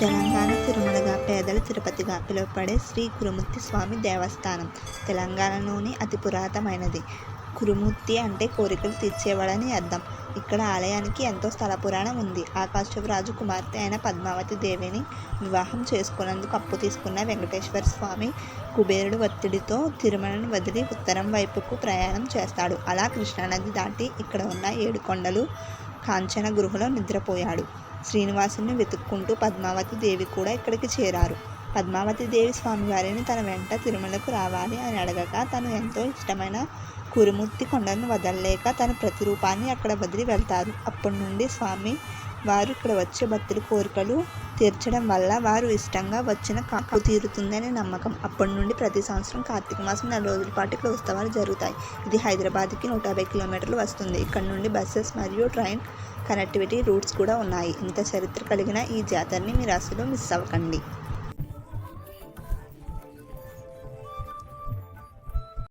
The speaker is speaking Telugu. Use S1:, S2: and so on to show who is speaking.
S1: తెలంగాణ తిరుమలగా, పేదల తిరుపతిగా పిలువబడే శ్రీ కురుమూర్తి స్వామి దేవస్థానం తెలంగాణలోని అతి పురాతనమైనది. కురుమూర్తి అంటే కోరికలు తీర్చేవాడని అర్థం. ఇక్కడ ఆలయానికి ఎంతో స్థల పురాణం ఉంది. ఆకాశపు రాజు కుమార్తె అయిన పద్మావతి దేవిని వివాహం చేసుకునేందుకు అప్పు తీసుకున్న వెంకటేశ్వర స్వామి కుబేరుడు ఒత్తిడితో తిరుమలను వదిలి ఉత్తరం వైపుకు ప్రయాణం చేస్తాడు. అలా కృష్ణానది దాటి ఇక్కడ ఉన్న 7 కొండలు కాంచన గృహలో నిద్రపోయాడు. శ్రీనివాసుని వెతుక్కుంటూ పద్మావతి దేవి కూడా ఇక్కడికి చేరారు. పద్మావతి దేవి స్వామివారిని తన వెంట తిరుమలకు రావాలి అని అడగగా తను ఎంతో ఇష్టమైన కురుమూర్తి కొండను వదలలేక తన ప్రతిరూపాన్ని అక్కడ వదిలి వెళ్తారు. అప్పటి నుండి స్వామి వారు ఇక్కడ వచ్చే భక్తుల కోరికలు తీర్చడం వల్ల వారు ఇష్టంగా వచ్చిన కాకు తీరుతుందని నమ్మకం. అప్పటి నుండి ప్రతి సంవత్సరం కార్తీక మాసం 4 రోజుల పాటు ఇక్కడ ఉత్సవాలు జరుగుతాయి. ఇది హైదరాబాద్కి 150 కిలోమీటర్లు వస్తుంది. ఇక్కడ నుండి బస్సెస్ మరియు ట్రైన్ కనెక్టివిటీ రూట్స్ కూడా ఉన్నాయి. ఇంత చరిత్ర కలిగిన ఈ జాతరని మీరు అసలు మిస్ అవ్వకండి.